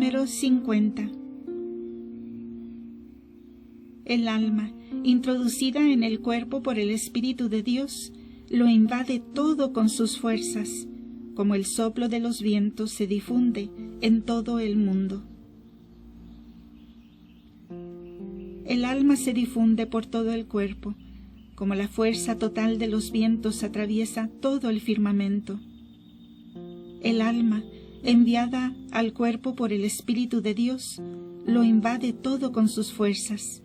Número 50. El alma, introducida en el cuerpo por el Espíritu de Dios, lo invade todo con sus fuerzas, como el soplo de los vientos se difunde en todo el mundo. El alma se difunde por todo el cuerpo, como la fuerza total de los vientos atraviesa todo el firmamento. El alma, enviada al cuerpo por el Espíritu de Dios, lo invade todo con sus fuerzas.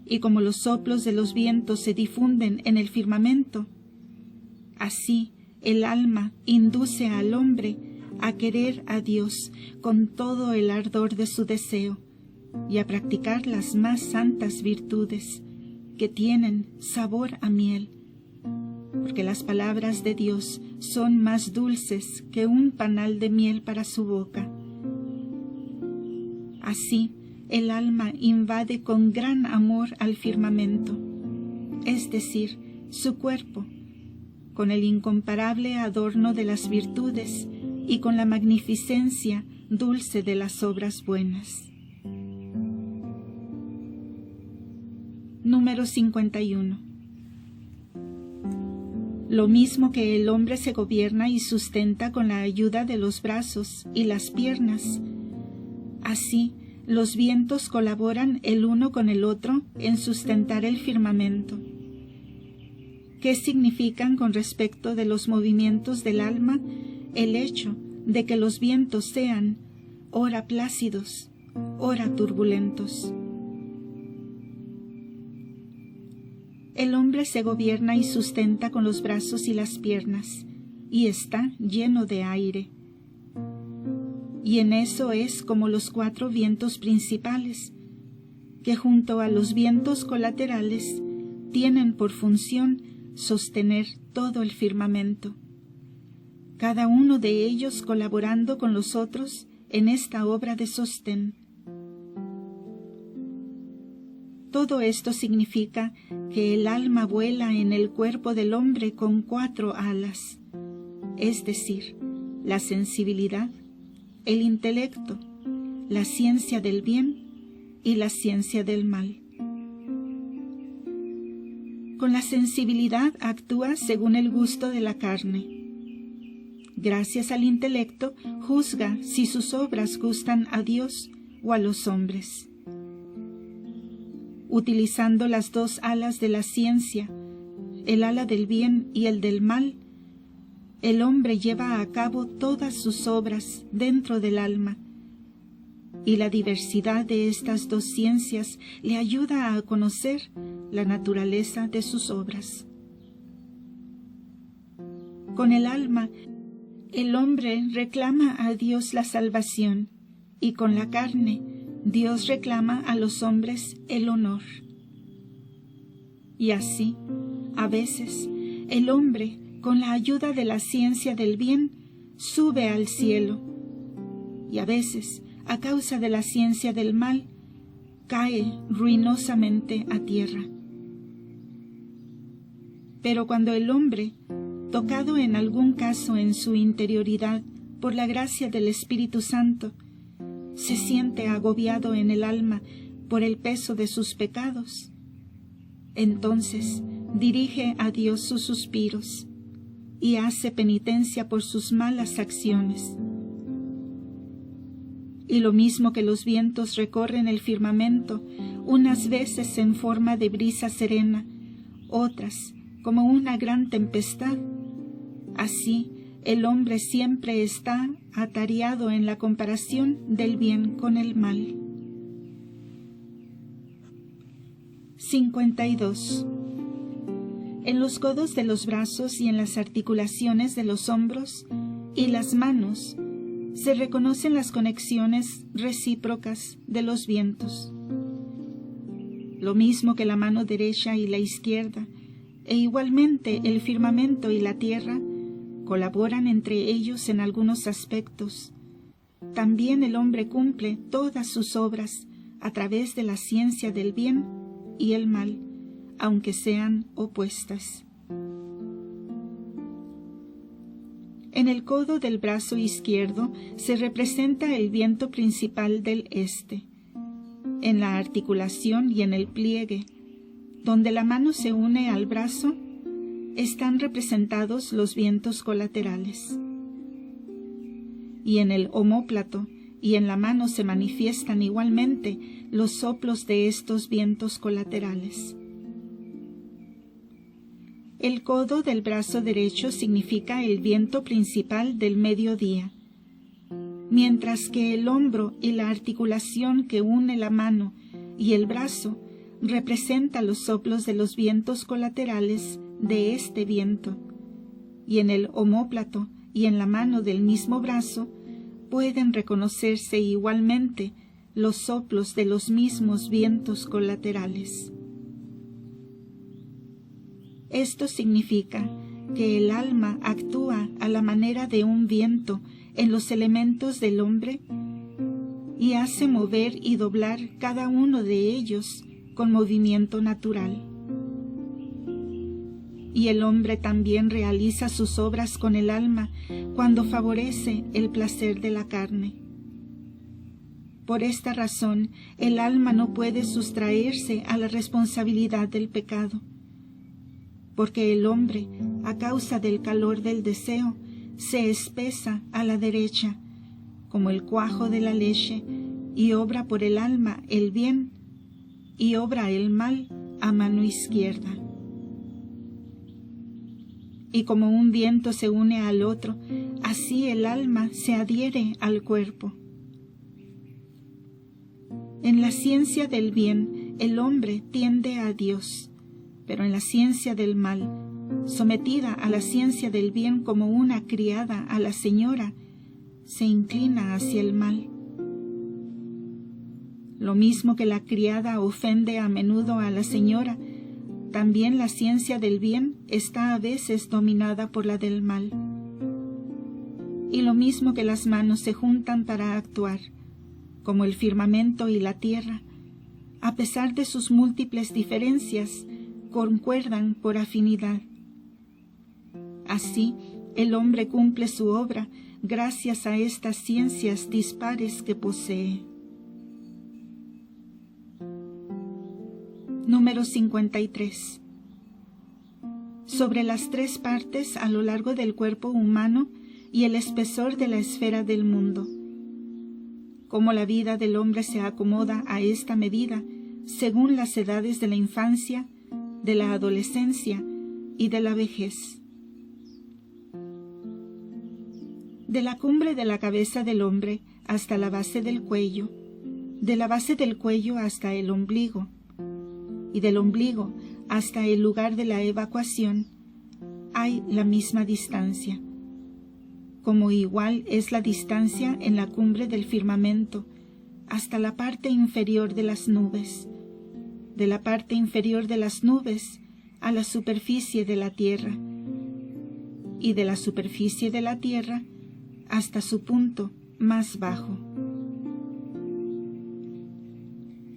Y como los soplos de los vientos se difunden en el firmamento, así el alma induce al hombre a querer a Dios con todo el ardor de su deseo y a practicar las más santas virtudes que tienen sabor a miel, porque las palabras de Dios son más dulces que un panal de miel para su boca. Así, el alma invade con gran amor al firmamento, es decir, su cuerpo, con el incomparable adorno de las virtudes y con la magnificencia dulce de las obras buenas. Número 51. Lo mismo que el hombre se gobierna y sustenta con la ayuda de los brazos y las piernas, así los vientos colaboran el uno con el otro en sustentar el firmamento. ¿Qué significan con respecto de los movimientos del alma el hecho de que los vientos sean ora plácidos, ora turbulentos? El hombre se gobierna y sustenta con los brazos y las piernas, y está lleno de aire. Y en eso es como los 4 vientos principales, que junto a los vientos colaterales tienen por función sostener todo el firmamento, cada uno de ellos colaborando con los otros en esta obra de sostén. Todo esto significa que el alma vuela en el cuerpo del hombre con 4 alas, es decir, la sensibilidad, el intelecto, la ciencia del bien y la ciencia del mal. Con la sensibilidad actúa según el gusto de la carne. Gracias al intelecto, juzga si sus obras gustan a Dios o a los hombres. Utilizando las 2 alas de la ciencia, el ala del bien y el del mal, el hombre lleva a cabo todas sus obras dentro del alma, y la diversidad de estas 2 ciencias le ayuda a conocer la naturaleza de sus obras. Con el alma, el hombre reclama a Dios la salvación, y con la carne, Dios reclama a los hombres el honor. Y así, a veces, el hombre, con la ayuda de la ciencia del bien, sube al cielo, y a veces, a causa de la ciencia del mal, cae ruinosamente a tierra. Pero cuando el hombre, tocado en algún caso en su interioridad por la gracia del Espíritu Santo, se siente agobiado en el alma por el peso de sus pecados, entonces dirige a Dios sus suspiros y hace penitencia por sus malas acciones. Y lo mismo que los vientos recorren el firmamento, unas veces en forma de brisa serena, otras como una gran tempestad, así el hombre siempre está atareado en la comparación del bien con el mal. 52. En los codos de los brazos y en las articulaciones de los hombros y las manos se reconocen las conexiones recíprocas de los vientos. Lo mismo que la mano derecha y la izquierda, e igualmente el firmamento y la tierra, colaboran entre ellos en algunos aspectos. También el hombre cumple todas sus obras a través de la ciencia del bien y el mal, aunque sean opuestas. En el codo del brazo izquierdo se representa el viento principal del este. En la articulación y en el pliegue, donde la mano se une al brazo, están representados los vientos colaterales. Y en el omóplato y en la mano se manifiestan igualmente los soplos de estos vientos colaterales. El codo del brazo derecho significa el viento principal del mediodía, mientras que el hombro y la articulación que une la mano y el brazo representa los soplos de los vientos colaterales de este viento, y en el omóplato y en la mano del mismo brazo pueden reconocerse igualmente los soplos de los mismos vientos colaterales. Esto significa que el alma actúa a la manera de un viento en los elementos del hombre y hace mover y doblar cada uno de ellos con movimiento natural. Y el hombre también realiza sus obras con el alma cuando favorece el placer de la carne. Por esta razón, el alma no puede sustraerse a la responsabilidad del pecado, porque el hombre, a causa del calor del deseo, se espesa a la derecha, como el cuajo de la leche, y obra por el alma el bien, y obra el mal a mano izquierda. Y como un viento se une al otro, así el alma se adhiere al cuerpo. En la ciencia del bien, el hombre tiende a Dios, pero en la ciencia del mal, sometida a la ciencia del bien como una criada a la señora, se inclina hacia el mal. Lo mismo que la criada ofende a menudo a la señora, también la ciencia del bien está a veces dominada por la del mal. Y lo mismo que las manos se juntan para actuar, como el firmamento y la tierra, a pesar de sus múltiples diferencias, concuerdan por afinidad. Así, el hombre cumple su obra gracias a estas ciencias dispares que posee. Número 53. Sobre las 3 partes a lo largo del cuerpo humano y el espesor de la esfera del mundo. Cómo la vida del hombre se acomoda a esta medida según las edades de la infancia, de la adolescencia y de la vejez. De la cumbre de la cabeza del hombre hasta la base del cuello, de la base del cuello hasta el ombligo, y del ombligo hasta el lugar de la evacuación, hay la misma distancia. Como igual es la distancia en la cumbre del firmamento hasta la parte inferior de las nubes, de la parte inferior de las nubes a la superficie de la tierra, y de la superficie de la tierra hasta su punto más bajo.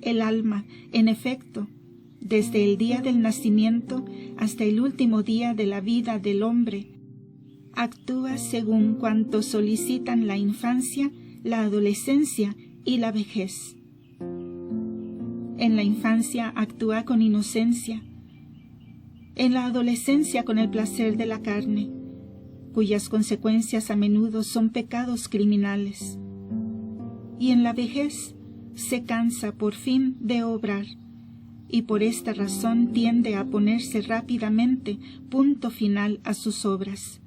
El alma, en efecto, desde el día del nacimiento hasta el último día de la vida del hombre, actúa según cuanto solicitan la infancia, la adolescencia y la vejez. En la infancia actúa con inocencia, en la adolescencia con el placer de la carne, cuyas consecuencias a menudo son pecados criminales, y en la vejez se cansa por fin de obrar, y por esta razón tiende a ponerse rápidamente punto final a sus obras,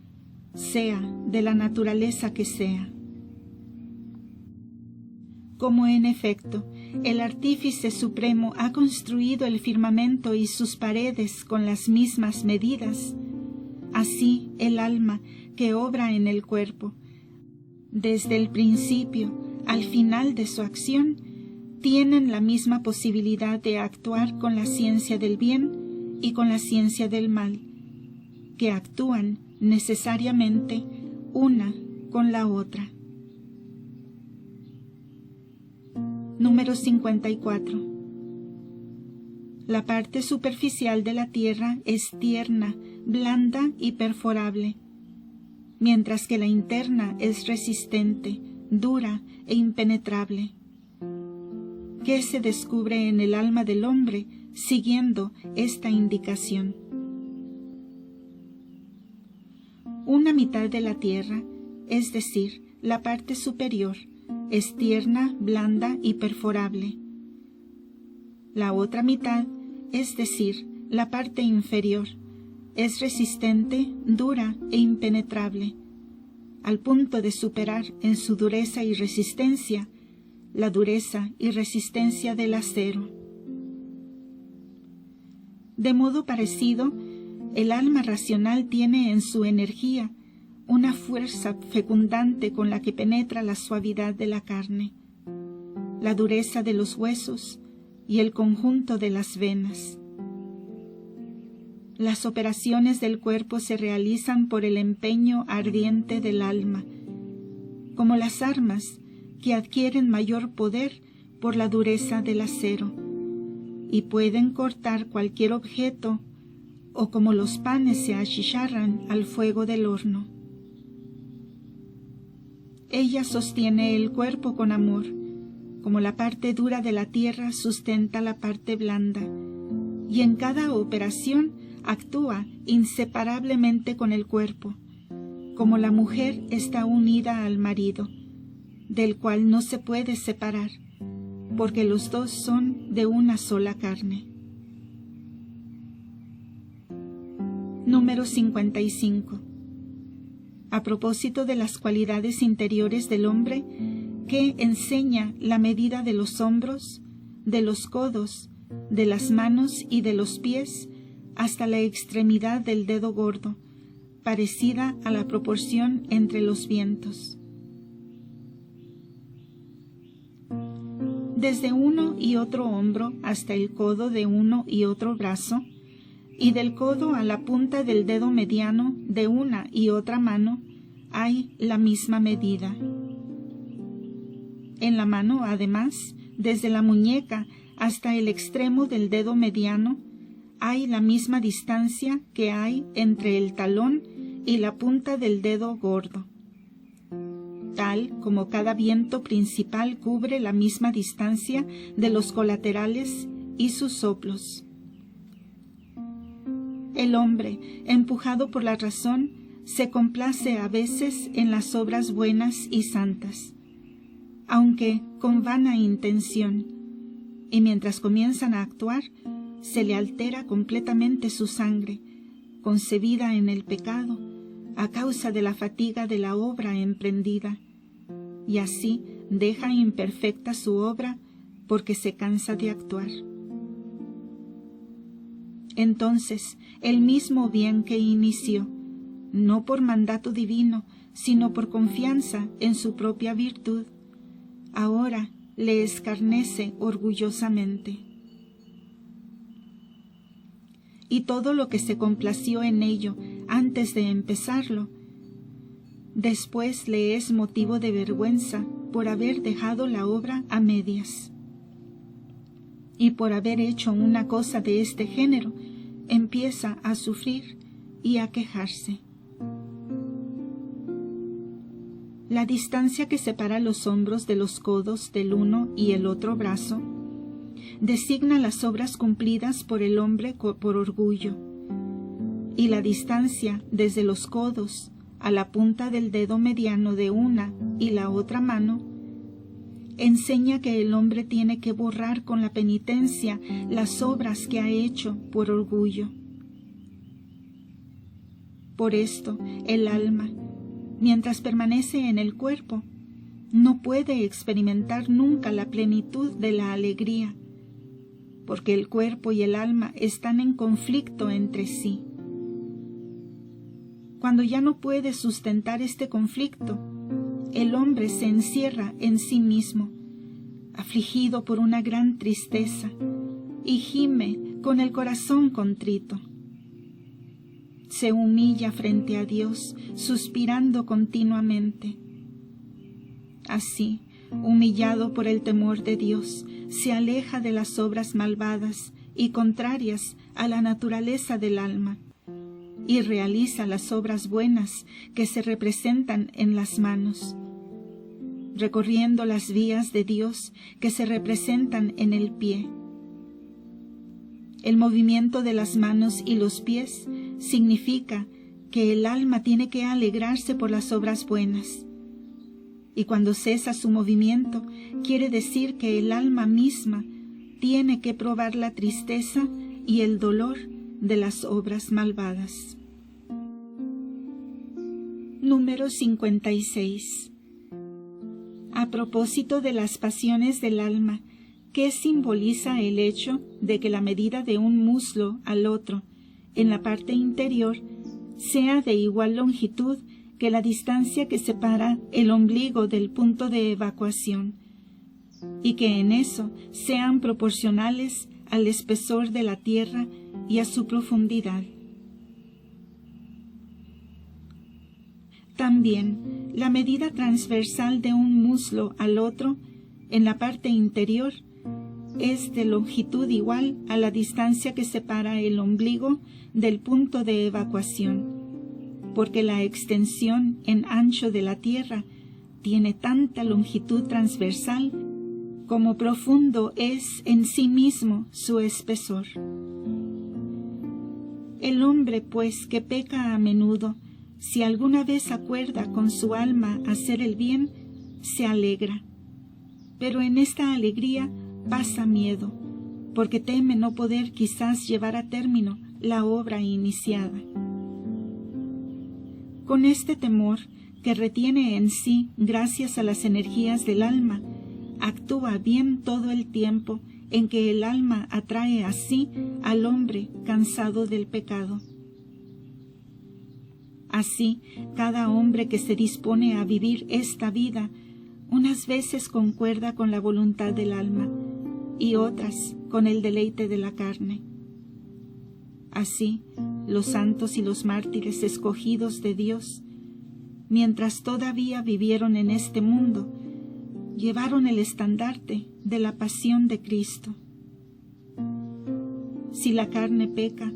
sea de la naturaleza que sea. Como en efecto, el Artífice Supremo ha construido el firmamento y sus paredes con las mismas medidas, así el alma que obra en el cuerpo, desde el principio al final de su acción, tienen la misma posibilidad de actuar con la ciencia del bien y con la ciencia del mal, que actúan necesariamente una con la otra. Número 54. La parte superficial de la tierra es tierna, blanda y perforable, mientras que la interna es resistente, dura e impenetrable. ¿Qué se descubre en el alma del hombre siguiendo esta indicación? Una mitad de la tierra, es decir, la parte superior, es tierna, blanda y perforable. La otra mitad, es decir, la parte inferior, es resistente, dura e impenetrable, al punto de superar en su dureza y resistencia la dureza y resistencia del acero. De modo parecido, el alma racional tiene en su energía una fuerza fecundante con la que penetra la suavidad de la carne, la dureza de los huesos y el conjunto de las venas. Las operaciones del cuerpo se realizan por el empeño ardiente del alma, como las armas que adquieren mayor poder por la dureza del acero, y pueden cortar cualquier objeto, o como los panes se achicharran al fuego del horno. Ella sostiene el cuerpo con amor, como la parte dura de la tierra sustenta la parte blanda, y en cada operación actúa inseparablemente con el cuerpo, como la mujer está unida al marido, del cual no se puede separar, porque los dos son de una sola carne. Número 55. A propósito de las cualidades interiores del hombre, que enseña la medida de los hombros, de los codos, de las manos y de los pies, hasta la extremidad del dedo gordo, parecida a la proporción entre los vientos. Desde uno y otro hombro hasta el codo de uno y otro brazo, y del codo a la punta del dedo mediano de una y otra mano, hay la misma medida. En la mano, además, desde la muñeca hasta el extremo del dedo mediano, hay la misma distancia que hay entre el talón y la punta del dedo gordo, tal como cada viento principal cubre la misma distancia de los colaterales y sus soplos. El hombre, empujado por la razón, se complace a veces en las obras buenas y santas, aunque con vana intención, y mientras comienzan a actuar, se le altera completamente su sangre, concebida en el pecado, a causa de la fatiga de la obra emprendida, y así deja imperfecta su obra porque se cansa de actuar. Entonces, el mismo bien que inició, no por mandato divino, sino por confianza en su propia virtud, ahora le escarnece orgullosamente. Y todo lo que se complació en ello antes de empezarlo, después le es motivo de vergüenza por haber dejado la obra a medias. Y por haber hecho una cosa de este género, empieza a sufrir y a quejarse. La distancia que separa los hombros de los codos del uno y el otro brazo designa las obras cumplidas por el hombre por orgullo, y la distancia desde los codos a la punta del dedo mediano de una y la otra mano enseña que el hombre tiene que borrar con la penitencia las obras que ha hecho por orgullo. Por esto, el alma, mientras permanece en el cuerpo, no puede experimentar nunca la plenitud de la alegría, porque el cuerpo y el alma están en conflicto entre sí. Cuando ya no puede sustentar este conflicto, el hombre se encierra en sí mismo, afligido por una gran tristeza, y gime con el corazón contrito. Se humilla frente a Dios, suspirando continuamente. Así, humillado por el temor de Dios, se aleja de las obras malvadas y contrarias a la naturaleza del alma, y realiza las obras buenas que se representan en las manos, recorriendo las vías de Dios que se representan en el pie. El movimiento de las manos y los pies significa que el alma tiene que alegrarse por las obras buenas. Y cuando cesa su movimiento, quiere decir que el alma misma tiene que probar la tristeza y el dolor de las obras malvadas. Número 56. A propósito de las pasiones del alma, ¿qué simboliza el hecho de que la medida de un muslo al otro en la parte interior sea de igual longitud que la distancia que separa el ombligo del punto de evacuación, y que en eso sean proporcionales al espesor de la tierra y a su profundidad? También la medida transversal de un muslo al otro en la parte interior es de longitud igual a la distancia que separa el ombligo del punto de evacuación, porque la extensión en ancho de la tierra tiene tanta longitud transversal como profundo es en sí mismo su espesor. El hombre, pues, que peca a menudo, si alguna vez acuerda con su alma hacer el bien, se alegra. Pero en esta alegría pasa miedo, porque teme no poder quizás llevar a término la obra iniciada. Con este temor, que retiene en sí gracias a las energías del alma, actúa bien todo el tiempo en que el alma atrae a sí al hombre cansado del pecado. Así, cada hombre que se dispone a vivir esta vida, unas veces concuerda con la voluntad del alma y otras con el deleite de la carne. Así, los santos y los mártires escogidos de Dios, mientras todavía vivieron en este mundo, llevaron el estandarte de la pasión de Cristo. Si la carne peca,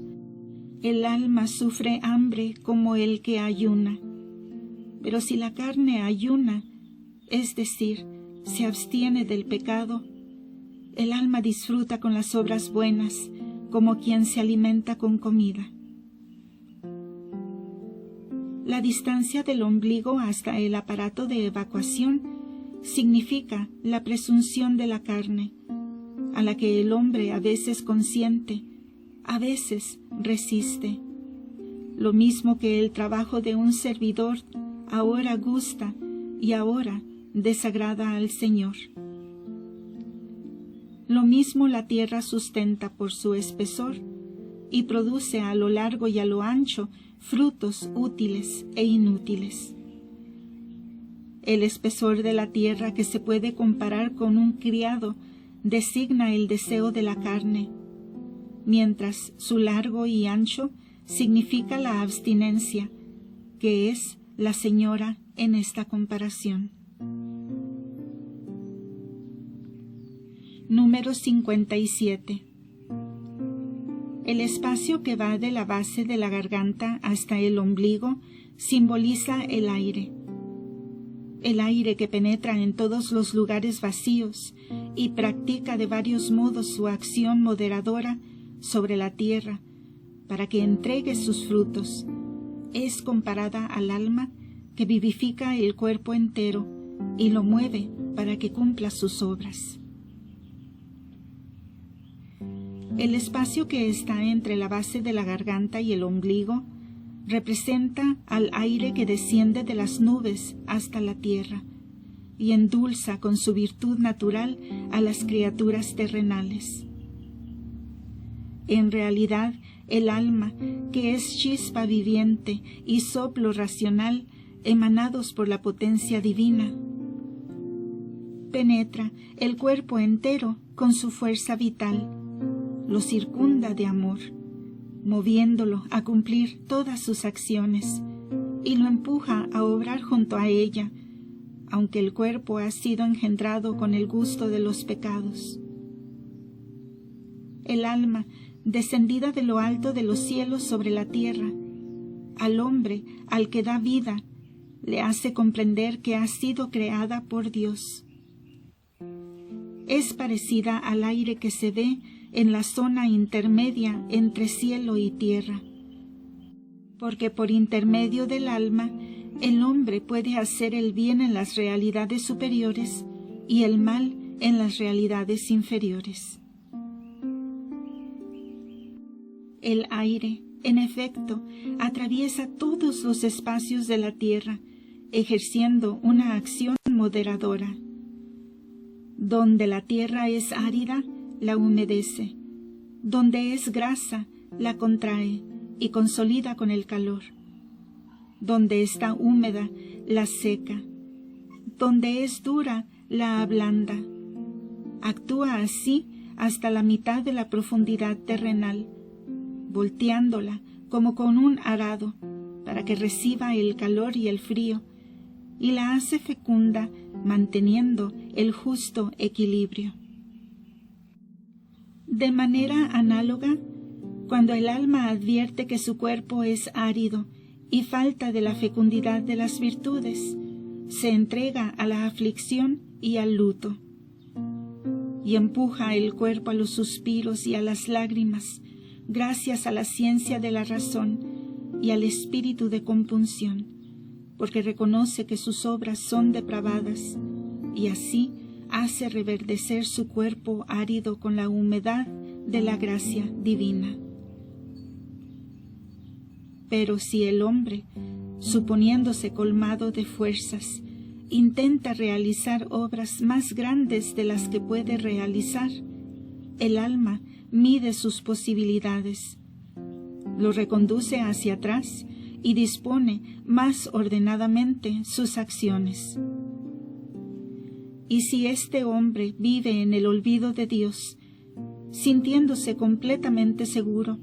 el alma sufre hambre como el que ayuna. Pero si la carne ayuna, es decir, se abstiene del pecado, el alma disfruta con las obras buenas, como quien se alimenta con comida. La distancia del ombligo hasta el aparato de evacuación significa la presunción de la carne, a la que el hombre a veces consiente, a veces resiste. Lo mismo que el trabajo de un servidor ahora gusta y ahora desagrada al Señor. Lo mismo la tierra sustenta por su espesor y produce a lo largo y a lo ancho frutos útiles e inútiles. El espesor de la tierra, que se puede comparar con un criado, designa el deseo de la carne, mientras su largo y ancho significa la abstinencia, que es la señora en esta comparación. Número 57. El espacio que va de la base de la garganta hasta el ombligo simboliza el aire que penetra en todos los lugares vacíos y practica de varios modos su acción moderadora sobre la tierra para que entregue sus frutos. Es comparada al alma que vivifica el cuerpo entero y lo mueve para que cumpla sus obras. El espacio que está entre la base de la garganta y el ombligo representa al aire que desciende de las nubes hasta la tierra y endulza con su virtud natural a las criaturas terrenales. En realidad, el alma, que es chispa viviente y soplo racional emanados por la potencia divina, penetra el cuerpo entero con su fuerza vital, lo circunda de amor, moviéndolo a cumplir todas sus acciones, y lo empuja a obrar junto a ella, aunque el cuerpo ha sido engendrado con el gusto de los pecados. El alma, descendida de lo alto de los cielos sobre la tierra, al hombre, al que da vida, le hace comprender que ha sido creada por Dios. Es parecida al aire que se ve en la zona intermedia entre cielo y tierra, porque por intermedio del alma el hombre puede hacer el bien en las realidades superiores y el mal en las realidades inferiores. El aire, en efecto, atraviesa todos los espacios de la tierra, ejerciendo una acción moderadora. Donde la tierra es árida, la humedece. Donde es grasa, la contrae y consolida con el calor. Donde está húmeda, la seca. Donde es dura, la ablanda. Actúa así hasta la mitad de la profundidad terrenal, volteándola como con un arado, para que reciba el calor y el frío, y la hace fecunda, manteniendo el justo equilibrio. De manera análoga, cuando el alma advierte que su cuerpo es árido y falta de la fecundidad de las virtudes, se entrega a la aflicción y al luto, y empuja el cuerpo a los suspiros y a las lágrimas, gracias a la ciencia de la razón y al espíritu de compunción, porque reconoce que sus obras son depravadas, y así hace reverdecer su cuerpo árido con la humedad de la gracia divina. Pero si el hombre, suponiéndose colmado de fuerzas, intenta realizar obras más grandes de las que puede realizar, el alma mide sus posibilidades, lo reconduce hacia atrás y dispone más ordenadamente sus acciones. Y si este hombre vive en el olvido de Dios, sintiéndose completamente seguro,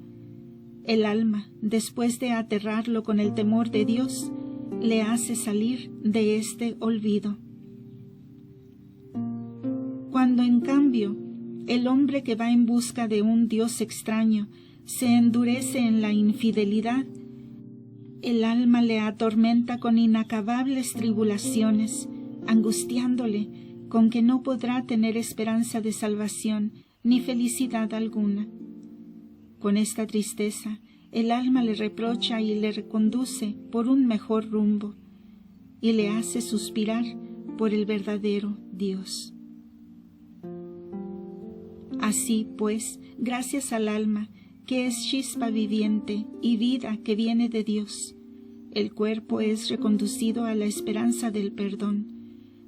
el alma, después de aterrarlo con el temor de Dios, le hace salir de este olvido. Cuando, en cambio, el hombre que va en busca de un Dios extraño se endurece en la infidelidad, el alma le atormenta con inacabables tribulaciones, angustiándole con que no podrá tener esperanza de salvación ni felicidad alguna. Con esta tristeza, el alma le reprocha y le reconduce por un mejor rumbo, y le hace suspirar por el verdadero Dios. Así pues, gracias al alma, que es chispa viviente y vida que viene de Dios, el cuerpo es reconducido a la esperanza del perdón,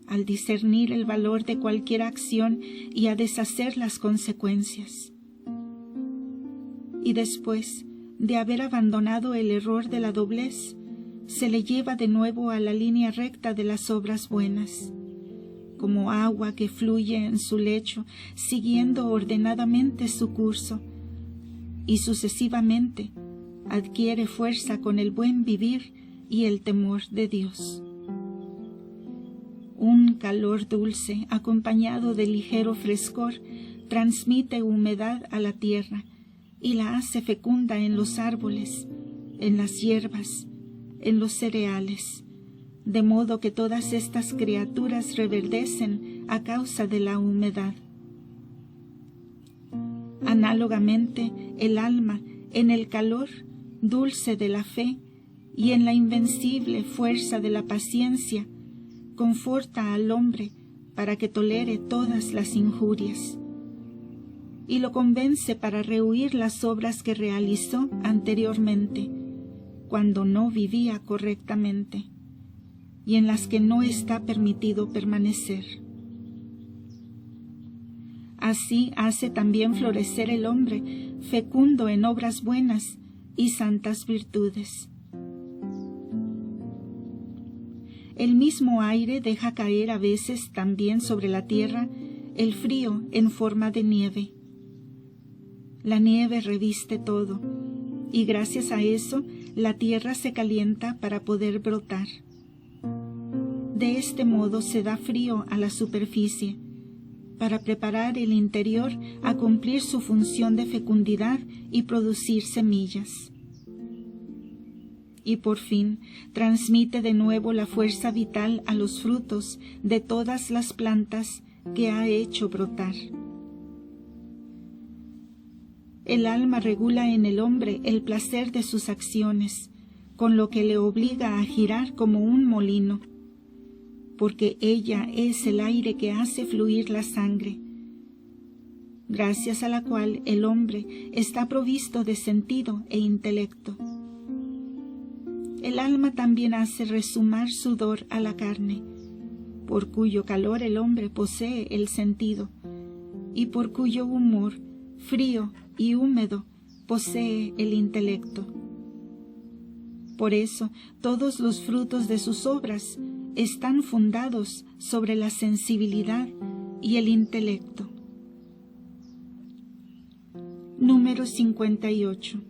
al discernir el valor de cualquier acción y a deshacer las consecuencias. Y después de haber abandonado el error de la doblez, se le lleva de nuevo a la línea recta de las obras buenas, como agua que fluye en su lecho, siguiendo ordenadamente su curso, y sucesivamente adquiere fuerza con el buen vivir y el temor de Dios. Un calor dulce, acompañado de ligero frescor, transmite humedad a la tierra y la hace fecunda en los árboles, en las hierbas, en los cereales, de modo que todas estas criaturas reverdecen a causa de la humedad. Análogamente, el alma, en el calor dulce de la fe y en la invencible fuerza de la paciencia, conforta al hombre para que tolere todas las injurias, y lo convence para rehuir las obras que realizó anteriormente, cuando no vivía correctamente, y en las que no está permitido permanecer. Así hace también florecer el hombre, fecundo en obras buenas y santas virtudes. El mismo aire deja caer a veces también sobre la tierra el frío en forma de nieve. La nieve reviste todo, y gracias a eso la tierra se calienta para poder brotar. De este modo se da frío a la superficie, para preparar el interior a cumplir su función de fecundidad y producir semillas. y por fin transmite de nuevo la fuerza vital a los frutos de todas las plantas que ha hecho brotar. El alma regula en el hombre el placer de sus acciones, con lo que le obliga a girar como un molino, porque ella es el aire que hace fluir la sangre, gracias a la cual el hombre está provisto de sentido e intelecto. El alma también hace resumar sudor a la carne, por cuyo calor el hombre posee el sentido, y por cuyo humor, frío y húmedo, posee el intelecto. Por eso, todos los frutos de sus obras están fundados sobre la sensibilidad y el intelecto. Número 58.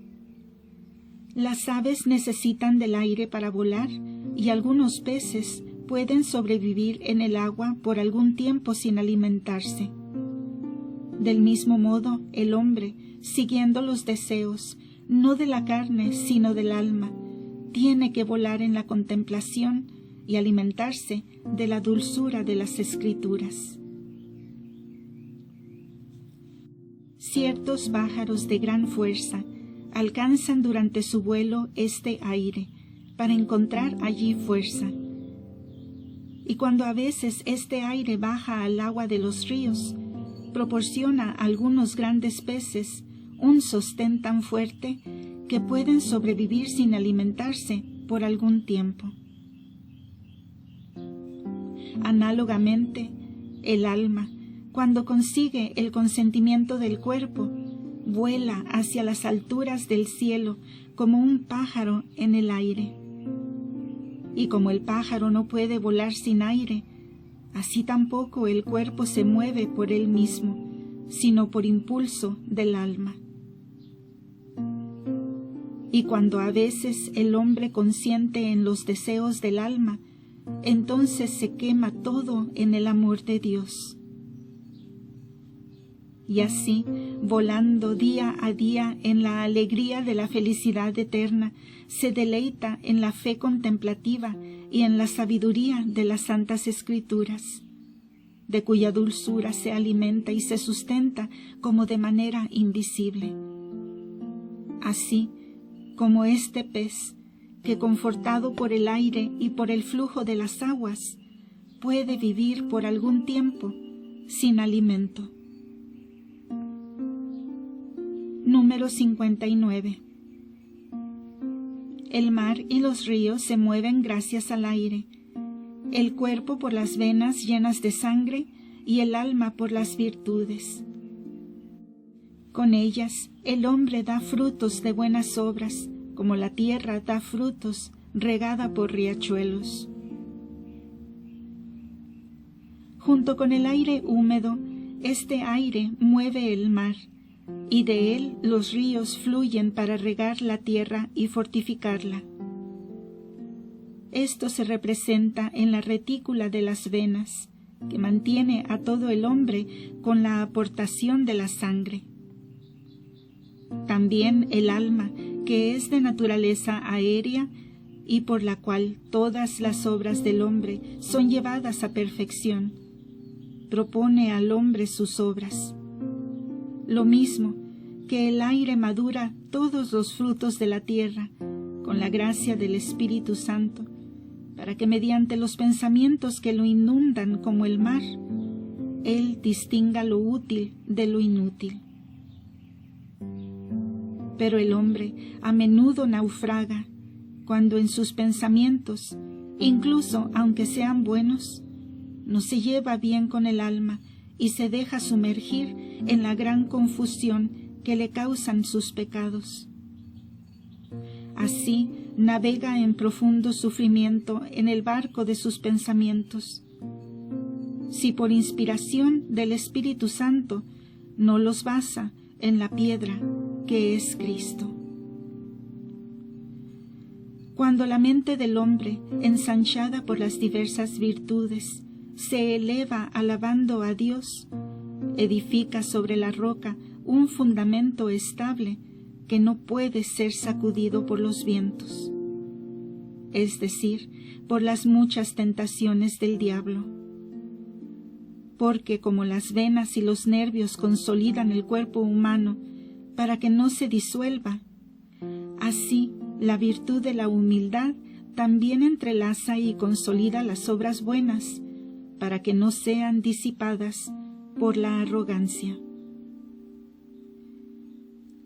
Las aves necesitan del aire para volar y algunos peces pueden sobrevivir en el agua por algún tiempo sin alimentarse. Del mismo modo, el hombre, siguiendo los deseos, no de la carne sino del alma, tiene que volar en la contemplación y alimentarse de la dulzura de las Escrituras. Ciertos pájaros de gran fuerza alcanzan durante su vuelo este aire para encontrar allí fuerza. Y cuando a veces este aire baja al agua de los ríos, proporciona a algunos grandes peces un sostén tan fuerte que pueden sobrevivir sin alimentarse por algún tiempo. Análogamente, el alma, cuando consigue el consentimiento del cuerpo, vuela hacia las alturas del cielo como un pájaro en el aire. Y como el pájaro no puede volar sin aire, así tampoco el cuerpo se mueve por él mismo, sino por impulso del alma. Y cuando a veces el hombre consiente en los deseos del alma, entonces se quema todo en el amor de Dios. Y así, volando día a día en la alegría de la felicidad eterna, se deleita en la fe contemplativa y en la sabiduría de las Santas Escrituras, de cuya dulzura se alimenta y se sustenta como de manera invisible. Así como este pez, que confortado por el aire y por el flujo de las aguas, puede vivir por algún tiempo sin alimento. Número 59. El mar y los ríos se mueven gracias al aire, el cuerpo por las venas llenas de sangre y el alma por las virtudes. Con ellas el hombre da frutos de buenas obras, como la tierra da frutos regada por riachuelos. Junto con el aire húmedo, este aire mueve el mar, y de él los ríos fluyen para regar la tierra y fortificarla. Esto se representa en la retícula de las venas, que mantiene a todo el hombre con la aportación de la sangre. También el alma, que es de naturaleza aérea y por la cual todas las obras del hombre son llevadas a perfección, propone al hombre sus obras. Lo mismo que el aire madura todos los frutos de la tierra con la gracia del Espíritu Santo, para que mediante los pensamientos que lo inundan como el mar, él distinga lo útil de lo inútil. Pero el hombre a menudo naufraga cuando en sus pensamientos, incluso aunque sean buenos, no se lleva bien con el alma y se deja sumergir en la gran confusión que le causan sus pecados. Así navega en profundo sufrimiento en el barco de sus pensamientos. Si por inspiración del Espíritu Santo no los basa en la piedra que es Cristo. Cuando la mente del hombre, ensanchada por las diversas virtudes, se eleva alabando a Dios, edifica sobre la roca un fundamento estable que no puede ser sacudido por los vientos. es decir, por las muchas tentaciones del diablo. Porque como las venas y los nervios consolidan el cuerpo humano para que no se disuelva, así la virtud de la humildad también entrelaza y consolida las obras buenas para que no sean disipadas por la arrogancia.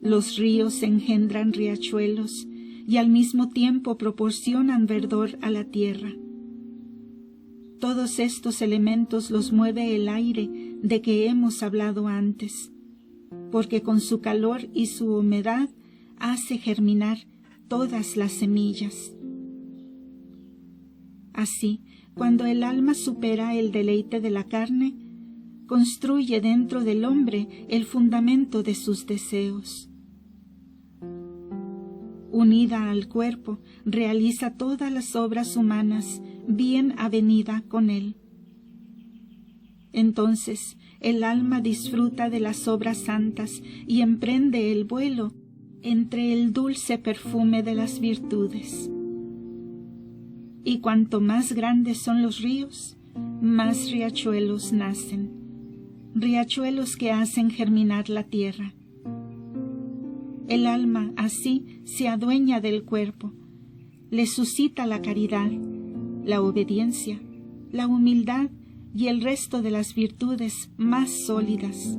Los ríos engendran riachuelos y al mismo tiempo proporcionan verdor a la tierra. Todos estos elementos los mueve el aire de que hemos hablado antes, porque con su calor y su humedad hace germinar todas las semillas. Así, cuando el alma supera el deleite de la carne, construye dentro del hombre el fundamento de sus deseos. Unida al cuerpo, realiza todas las obras humanas bien avenida con él. Entonces el alma disfruta de las obras santas y emprende el vuelo entre el dulce perfume de las virtudes. Y cuanto más grandes son los ríos, más riachuelos nacen, riachuelos que hacen germinar la tierra. El alma así se adueña del cuerpo, le suscita la caridad, la obediencia, la humildad y el resto de las virtudes más sólidas.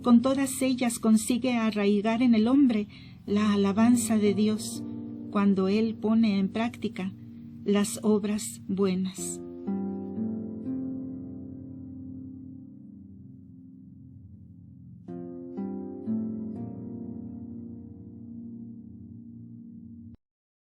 Con todas ellas consigue arraigar en el hombre la alabanza de Dios cuando él pone en práctica las obras buenas.